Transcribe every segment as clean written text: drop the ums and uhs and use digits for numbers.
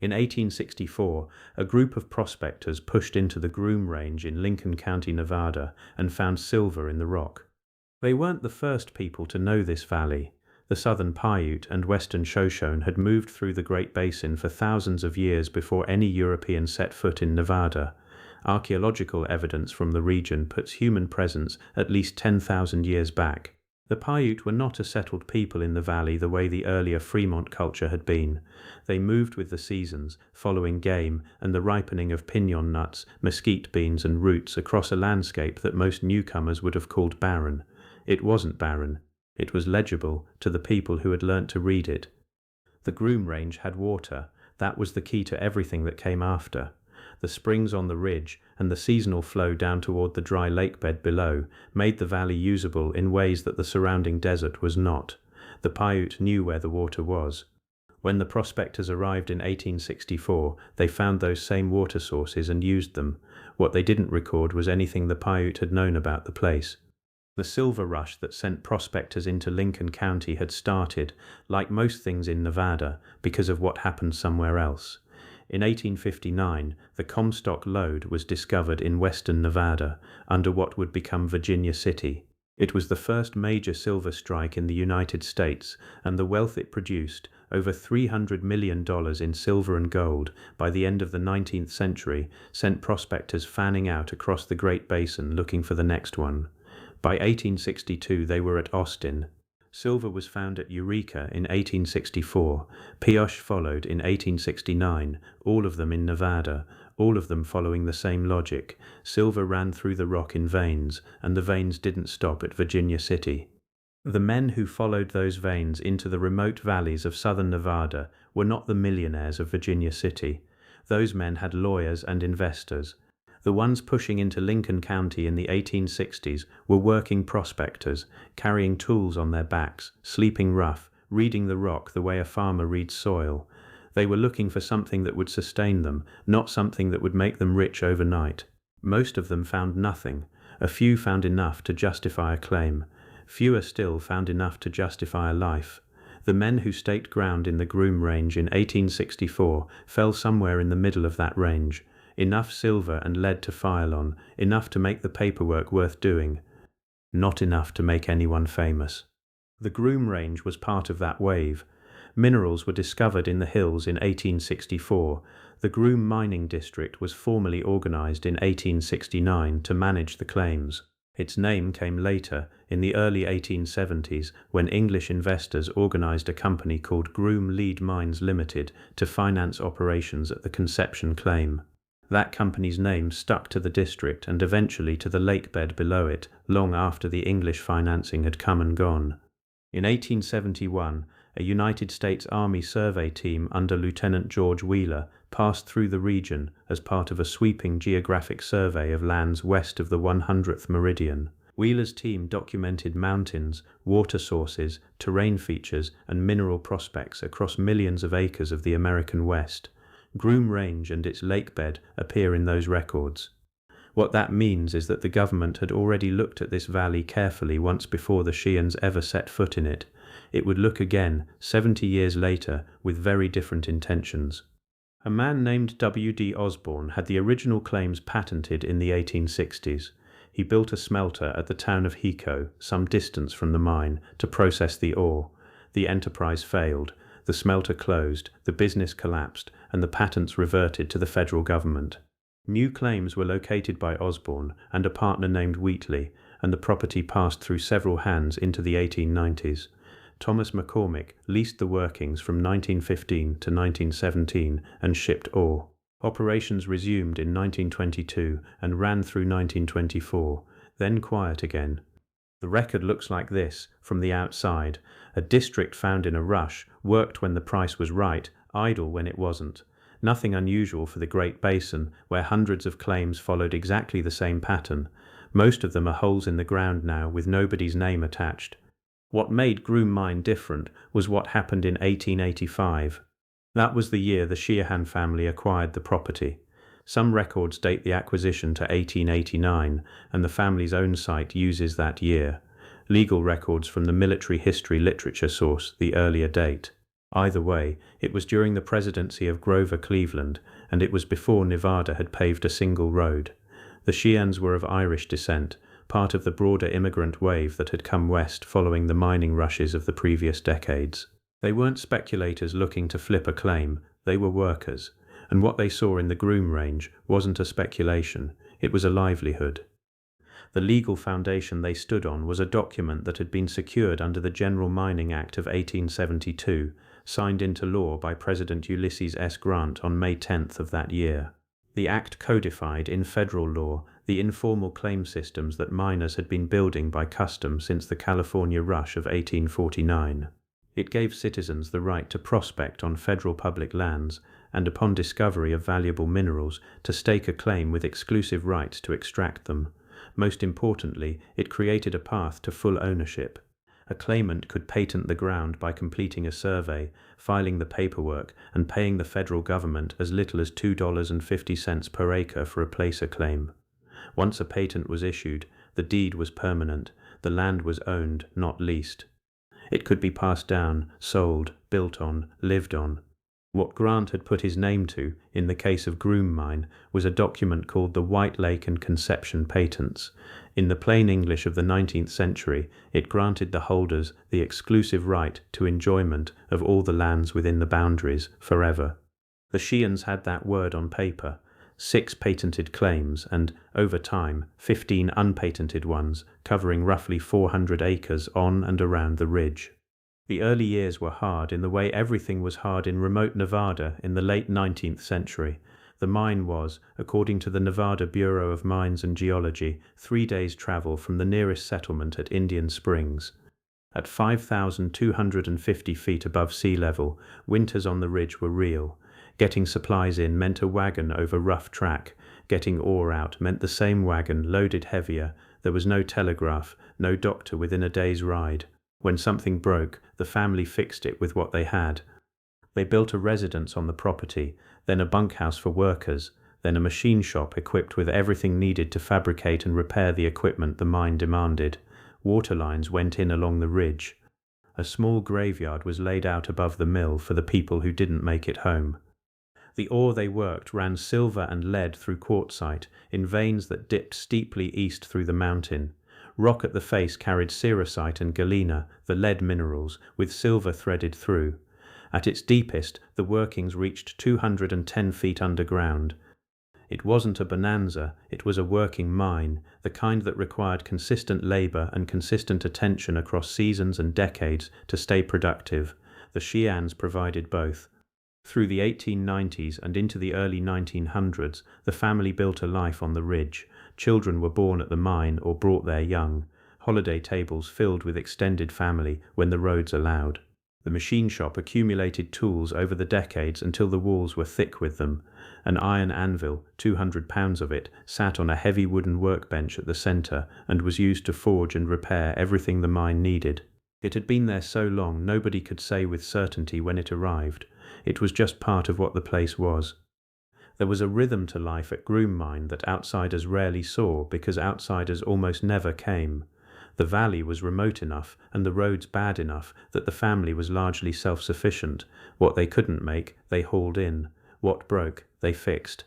In 1864, a group of prospectors pushed into the Groom Range in Lincoln County, Nevada, and found silver in the rock. They weren't the first people to know this valley. The southern Paiute and western Shoshone had moved through the Great Basin for thousands of years before any European set foot in Nevada. Archaeological evidence from the region puts human presence at least 10,000 years back. The Paiute were not a settled people in the valley the way the earlier Fremont culture had been. They moved with the seasons, following game and the ripening of piñon nuts, mesquite beans and roots across a landscape that most newcomers would have called barren. It wasn't barren. It was legible to the people who had learnt to read it. The Groom Range had water. That was the key to everything that came after. The springs on the ridge and the seasonal flow down toward the dry lake bed below made the valley usable in ways that the surrounding desert was not. The Paiute knew where the water was. When the prospectors arrived in 1864, they found those same water sources and used them. What they didn't record was anything the Paiute had known about the place. The silver rush that sent prospectors into Lincoln County had started, like most things in Nevada, because of what happened somewhere else. In 1859, the Comstock lode was discovered in western Nevada, under what would become Virginia City. It was the first major silver strike in the United States, and the wealth it produced, over $300 million in silver and gold, by the end of the 19th century, sent prospectors fanning out across the Great Basin looking for the next one. By 1862, they were at Austin. Silver was found at Eureka in 1864. Pioche followed in 1869, all of them in Nevada, all of them following the same logic. Silver ran through the rock in veins, and the veins didn't stop at Virginia City. The men who followed those veins into the remote valleys of southern Nevada were not the millionaires of Virginia City. Those men had lawyers and investors. The ones pushing into Lincoln County in the 1860s were working prospectors, carrying tools on their backs, sleeping rough, reading the rock the way a farmer reads soil. They were looking for something that would sustain them, not something that would make them rich overnight. Most of them found nothing. A few found enough to justify a claim. Fewer still found enough to justify a life. The men who staked ground in the Groom Range in 1864 fell somewhere in the middle of that range. Enough silver and lead to file on, enough to make the paperwork worth doing. Not enough to make anyone famous. The Groom Range was part of that wave. Minerals were discovered in the hills in 1864. The Groom Mining District was formally organized in 1869 to manage the claims. Its name came later, in the early 1870s, when English investors organized a company called Groom Lead Mines Limited to finance operations at the Conception claim. That company's name stuck to the district and eventually to the lake bed below it, long after the English financing had come and gone. In 1871, a United States Army survey team under Lieutenant George Wheeler passed through the region as part of a sweeping geographic survey of lands west of the 100th meridian. Wheeler's team documented mountains, water sources, terrain features, and mineral prospects across millions of acres of the American West. Groom Range and its lake bed appear in those records. What that means is that the government had already looked at this valley carefully once before the Sheahans ever set foot in it. It would look again, 70 years later, with very different intentions. A man named W.D. Osborne had the original claims patented in the 1860s. He built a smelter at the town of Hiko, some distance from the mine, to process the ore. The enterprise failed. The smelter closed, the business collapsed, and the patents reverted to the federal government. New claims were located by Osborne and a partner named Wheatley, and the property passed through several hands into the 1890s. Thomas McCormick leased the workings from 1915 to 1917 and shipped ore. Operations resumed in 1922 and ran through 1924, then quiet again. The record looks like this, from the outside. A district found in a rush, worked when the price was right, idle when it wasn't. Nothing unusual for the Great Basin, where hundreds of claims followed exactly the same pattern. Most of them are holes in the ground now, with nobody's name attached. What made Groom Mine different was what happened in 1885. That was the year the Sheahan family acquired the property. Some records date the acquisition to 1889, and the family's own site uses that year. Legal records from the military history literature source the earlier date. Either way, it was during the presidency of Grover Cleveland, and it was before Nevada had paved a single road. The Sheahans were of Irish descent, part of the broader immigrant wave that had come west following the mining rushes of the previous decades. They weren't speculators looking to flip a claim, they were workers, and what they saw in the Groom Range wasn't a speculation, it was a livelihood. The legal foundation they stood on was a document that had been secured under the General Mining Act of 1872, signed into law by President Ulysses S. Grant on May 10th of that year. The act codified in federal law the informal claim systems that miners had been building by custom since the California Rush of 1849. It gave citizens the right to prospect on federal public lands and, upon discovery of valuable minerals, to stake a claim with exclusive rights to extract them. Most importantly, it created a path to full ownership. A claimant could patent the ground by completing a survey, filing the paperwork, and paying the federal government as little as $2.50 per acre for a placer claim. Once a patent was issued, the deed was permanent, the land was owned, not leased. It could be passed down, sold, built on, lived on. What Grant had put his name to, in the case of Groom Mine, was a document called the White Lake and Conception Patents. In the plain English of the 19th century, it granted the holders the exclusive right to enjoyment of all the lands within the boundaries forever. The Sheahans had that word on paper, 6 patented claims and, over time, 15 unpatented ones, covering roughly 400 acres on and around the ridge. The early years were hard in the way everything was hard in remote Nevada in the late 19th century. The mine was, according to the Nevada Bureau of Mines and Geology, 3 days' travel from the nearest settlement at Indian Springs. At 5,250 feet above sea level, winters on the ridge were real. Getting supplies in meant a wagon over rough track. Getting ore out meant the same wagon loaded heavier. There was no telegraph, no doctor within a day's ride. When something broke, the family fixed it with what they had. They built a residence on the property, then a bunkhouse for workers, then a machine shop equipped with everything needed to fabricate and repair the equipment the mine demanded. Water lines went in along the ridge. A small graveyard was laid out above the mill for the people who didn't make it home. The ore they worked ran silver and lead through quartzite in veins that dipped steeply east through the mountain. Rock at the face carried cerussite and galena, the lead minerals, with silver threaded through. At its deepest, the workings reached 210 feet underground. It wasn't a bonanza, it was a working mine, the kind that required consistent labor and consistent attention across seasons and decades to stay productive. The Sheahans provided both. Through the 1890s and into the early 1900s, the family built a life on the ridge. Children were born at the mine or brought there young. Holiday tables filled with extended family when the roads allowed. The machine shop accumulated tools over the decades until the walls were thick with them. An iron anvil, 200 pounds of it, sat on a heavy wooden workbench at the center and was used to forge and repair everything the mine needed. It had been there so long nobody could say with certainty when it arrived. It was just part of what the place was. There was a rhythm to life at Groom Mine that outsiders rarely saw because outsiders almost never came. The valley was remote enough and the roads bad enough that the family was largely self-sufficient. What they couldn't make, they hauled in. What broke, they fixed.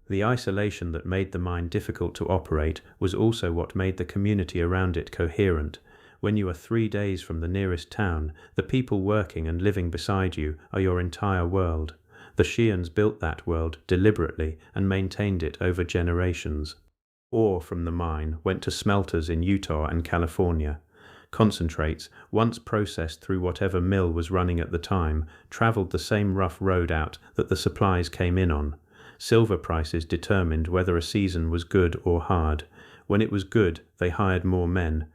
The isolation that made the mine difficult to operate was also what made the community around it coherent. When you are 3 days from the nearest town, the people working and living beside you are your entire world. The Sheahans built that world deliberately and maintained it over generations. Ore from the mine went to smelters in Utah and California. Concentrates, once processed through whatever mill was running at the time, traveled the same rough road out that the supplies came in on. Silver prices determined whether a season was good or hard. When it was good, they hired more men.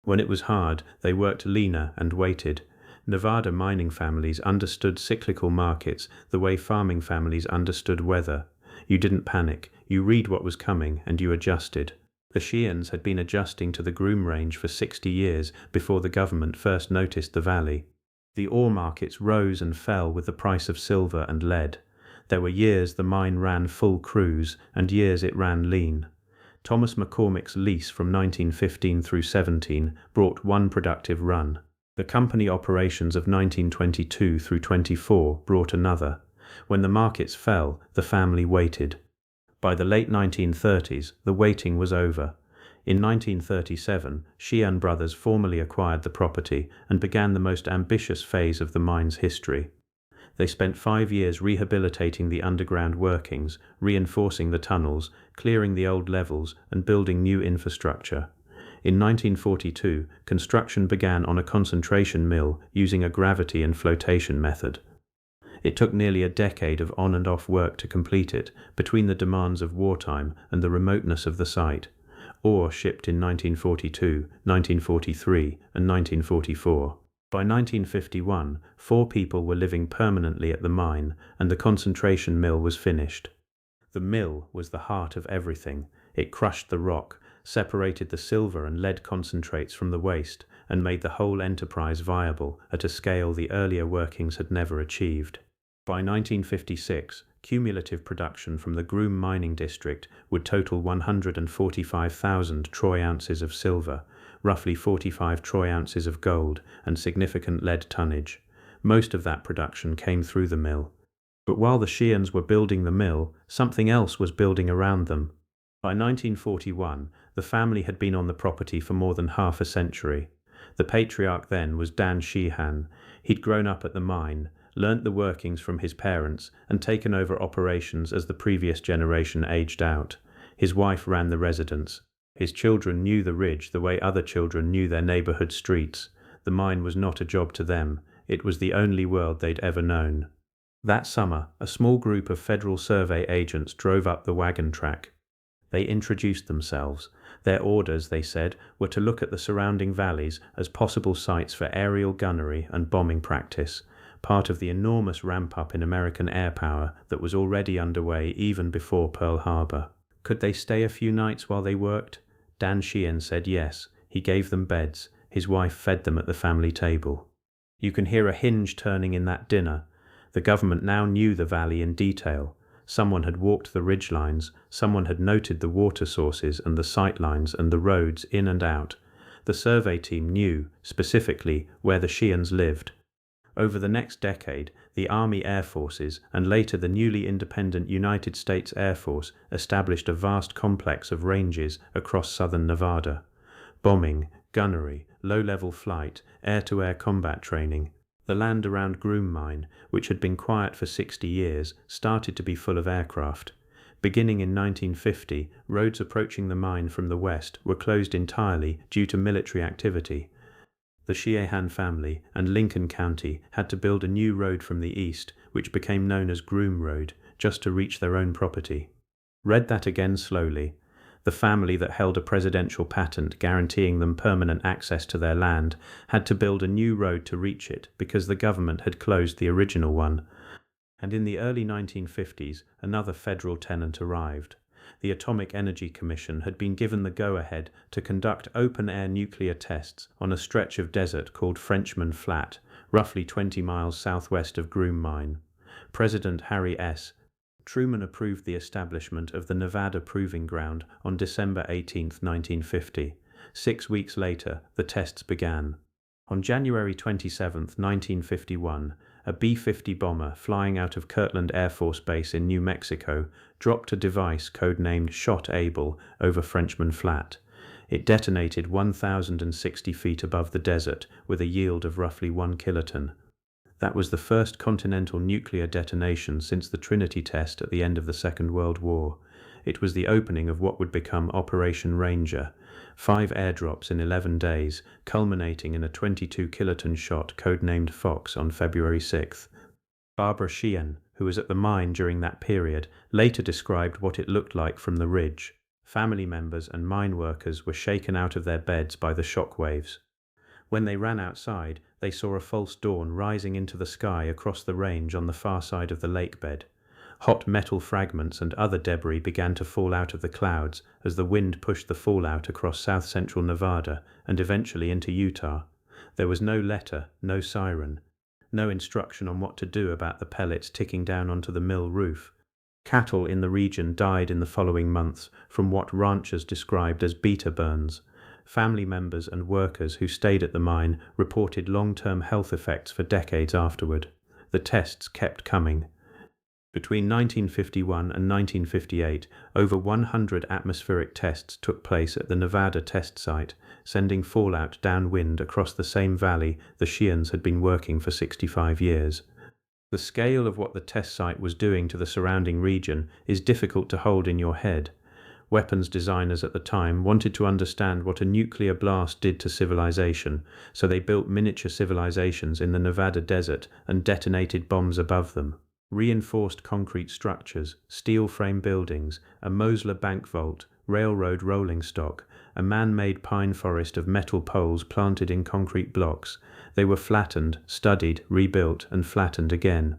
When it was hard, they worked leaner and waited. Nevada mining families understood cyclical markets the way farming families understood weather. You didn't panic, you read what was coming and you adjusted. The Sheahans had been adjusting to the Groom Range for 60 years before the government first noticed the valley. The ore markets rose and fell with the price of silver and lead. There were years the mine ran full cruise and years it ran lean. Thomas McCormick's lease from 1915 through 17 brought one productive run. The company operations of 1922 through 24 brought another. When the markets fell, the family waited. By the late 1930s, the waiting was over. In 1937, Sheahan brothers formally acquired the property and began the most ambitious phase of the mine's history. They spent 5 years rehabilitating the underground workings, reinforcing the tunnels, clearing the old levels, and building new infrastructure. In 1942, construction began on a concentration mill using a gravity and flotation method. It took nearly a decade of on and off work to complete it, between the demands of wartime and the remoteness of the site. Ore shipped in 1942, 1943, and 1944. By 1951, 4 people were living permanently at the mine, and the concentration mill was finished. The mill was the heart of everything. It crushed the rock, separated the silver and lead concentrates from the waste, and made the whole enterprise viable at a scale the earlier workings had never achieved. By 1956, cumulative production from the Groom mining district would total 145,000 troy ounces of silver, roughly 45 troy ounces of gold, and significant lead tonnage. Most of that production came through the mill. But while the Sheahans were building the mill, something else was building around them. By 1941, the family had been on the property for more than half a century. The patriarch then was Dan Sheahan. He'd grown up at the mine, learnt the workings from his parents, and taken over operations as the previous generation aged out. His wife ran the residence. His children knew the ridge the way other children knew their neighborhood streets. The mine was not a job to them. It was the only world they'd ever known. That summer, a small group of Federal Survey agents drove up the wagon track. They introduced themselves. Their orders, they said, were to look at the surrounding valleys as possible sites for aerial gunnery and bombing practice, part of the enormous ramp-up in American air power that was already underway even before Pearl Harbor. Could they stay a few nights while they worked? Dan Sheahan said yes. He gave them beds. His wife fed them at the family table. You can hear a hinge turning in that dinner. The government now knew the valley in detail. Someone had walked the ridgelines, someone had noted the water sources and the sight lines and the roads in and out. The survey team knew, specifically, where the Sheahans lived. Over the next decade, the Army Air Forces and later the newly independent United States Air Force established a vast complex of ranges across southern Nevada. Bombing, gunnery, low-level flight, air-to-air combat training. The land around Groom Mine, which had been quiet for 60 years, started to be full of aircraft. Beginning in 1950, roads approaching the mine from the west were closed entirely due to military activity. The Sheahan family and Lincoln County had to build a new road from the east, which became known as Groom Road, just to reach their own property. Read that again slowly. The family that held a presidential patent guaranteeing them permanent access to their land had to build a new road to reach it because the government had closed the original one. And in the early 1950s, another federal tenant arrived. The Atomic Energy Commission had been given the go-ahead to conduct open-air nuclear tests on a stretch of desert called Frenchman Flat, roughly 20 miles southwest of Groom Mine. President Harry S. Truman approved the establishment of the Nevada Proving Ground on December 18, 1950. 6 weeks later, the tests began. On January 27, 1951, a B-50 bomber flying out of Kirtland Air Force Base in New Mexico dropped a device codenamed Shot Able over Frenchman Flat. It detonated 1,060 feet above the desert with a yield of roughly 1 kiloton. That was the first continental nuclear detonation since the Trinity test at the end of the Second World War. It was the opening of what would become Operation Ranger, 5 airdrops in 11 days, culminating in a 22-kiloton shot codenamed Fox on February 6. Barbara Sheahan, who was at the mine during that period, later described what it looked like from the ridge. Family members and mine workers were shaken out of their beds by the shock waves. When they ran outside, they saw a false dawn rising into the sky across the range on the far side of the lake bed. Hot metal fragments and other debris began to fall out of the clouds as the wind pushed the fallout across south-central Nevada and eventually into Utah. There was no letter, no siren, no instruction on what to do about the pellets ticking down onto the mill roof. Cattle in the region died in the following months from what ranchers described as beta burns. Family members and workers who stayed at the mine reported long-term health effects for decades afterward. The tests kept coming. Between 1951 and 1958, over 100 atmospheric tests took place at the Nevada test site, sending fallout downwind across the same valley the Sheahans had been working for 65 years. The scale of what the test site was doing to the surrounding region is difficult to hold in your head. Weapons designers at the time wanted to understand what a nuclear blast did to civilization, so they built miniature civilizations in the Nevada desert and detonated bombs above them. Reinforced concrete structures, steel frame buildings, a Mosler bank vault, railroad rolling stock, a man-made pine forest of metal poles planted in concrete blocks. They were flattened, studied, rebuilt, and flattened again.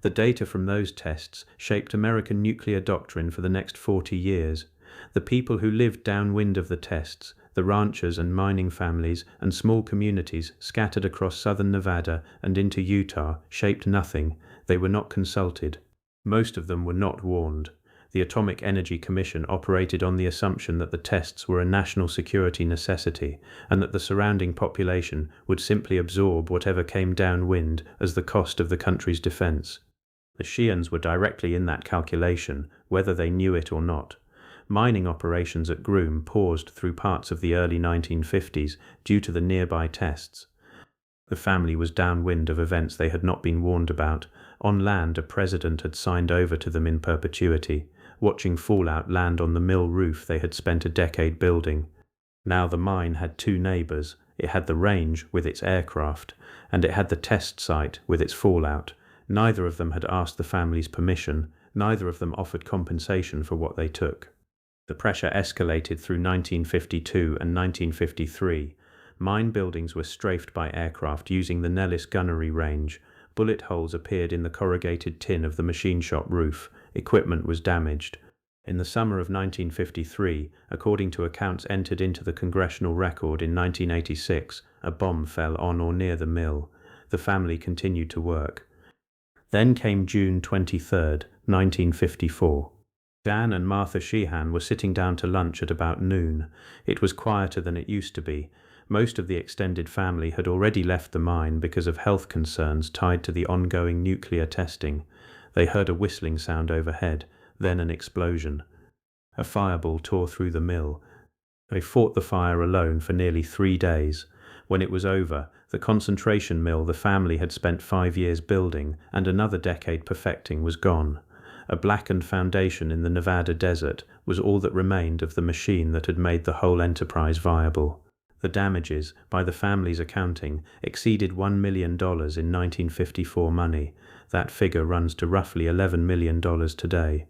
The data from those tests shaped American nuclear doctrine for the next 40 years. The people who lived downwind of the tests, the ranchers and mining families and small communities scattered across southern Nevada and into Utah, shaped nothing. They were not consulted. Most of them were not warned. The Atomic Energy Commission operated on the assumption that the tests were a national security necessity and that the surrounding population would simply absorb whatever came downwind as the cost of the country's defense. The Sheahans were directly in that calculation, whether they knew it or not. Mining operations at Groom paused through parts of the early 1950s due to the nearby tests. The family was downwind of events they had not been warned about. On land, a president had signed over to them in perpetuity, watching fallout land on the mill roof they had spent a decade building. Now the mine had two neighbors. It had the range with its aircraft, and it had the test site with its fallout. Neither of them had asked the family's permission. Neither of them offered compensation for what they took. The pressure escalated through 1952 and 1953. Mine buildings were strafed by aircraft using the Nellis gunnery range. Bullet holes appeared in the corrugated tin of the machine shop roof. Equipment was damaged. In the summer of 1953, according to accounts entered into the Congressional Record in 1986, a bomb fell on or near the mill. The family continued to work. Then came June 23, 1954. Dan and Martha Sheahan were sitting down to lunch at about noon. It was quieter than it used to be. Most of the extended family had already left the mine because of health concerns tied to the ongoing nuclear testing. They heard a whistling sound overhead, then an explosion. A fireball tore through the mill. They fought the fire alone for nearly 3 days. When it was over, the concentration mill the family had spent 5 years building and another decade perfecting was gone. A blackened foundation in the Nevada desert was all that remained of the machine that had made the whole enterprise viable. The damages, by the family's accounting, exceeded $1 million in 1954 money. That figure runs to roughly $11 million today.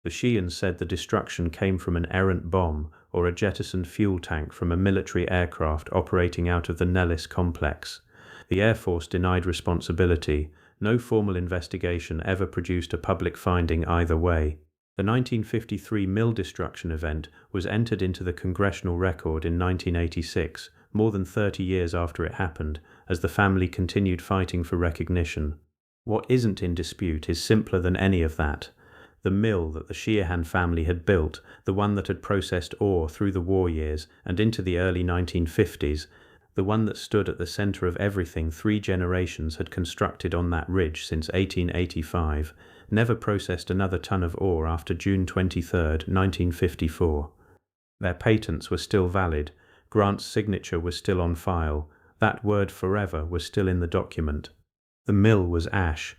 The Sheahans said the destruction came from an errant bomb or a jettisoned fuel tank from a military aircraft operating out of the Nellis complex. The Air Force denied responsibility. No formal investigation ever produced a public finding either way. The 1953 mill destruction event was entered into the Congressional Record in 1986, more than 30 years after it happened, as the family continued fighting for recognition. What isn't in dispute is simpler than any of that. The mill that the Sheahan family had built, the one that had processed ore through the war years and into the early 1950s, the one that stood at the center of everything 3 generations had constructed on that ridge since 1885, never processed another ton of ore after June 23, 1954. Their patents were still valid, Grant's signature was still on file, that word forever was still in the document. The mill was ash.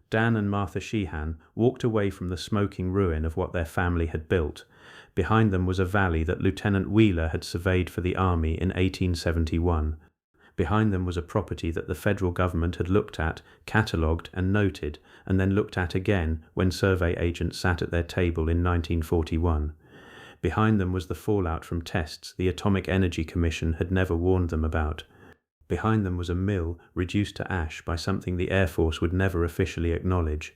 Dan and Martha Sheahan walked away from the smoking ruin of what their family had built. Behind them was a valley that Lieutenant Wheeler had surveyed for the Army in 1871. Behind them was a property that the federal government had looked at, catalogued and noted, and then looked at again when survey agents sat at their table in 1941. Behind them was the fallout from tests the Atomic Energy Commission had never warned them about. Behind them was a mill reduced to ash by something the Air Force would never officially acknowledge.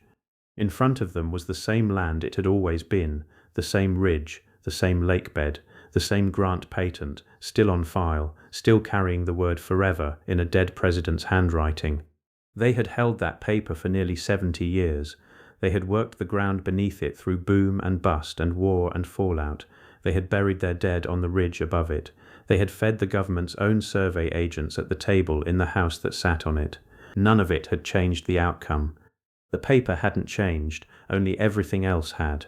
In front of them was the same land it had always been, the same ridge, the same lake bed, the same Grant patent, still on file, still carrying the word forever in a dead president's handwriting. They had held that paper for nearly 70 years. They had worked the ground beneath it through boom and bust and war and fallout. They had buried their dead on the ridge above it. They had fed the government's own survey agents at the table in the house that sat on it. None of it had changed the outcome. The paper hadn't changed, only everything else had.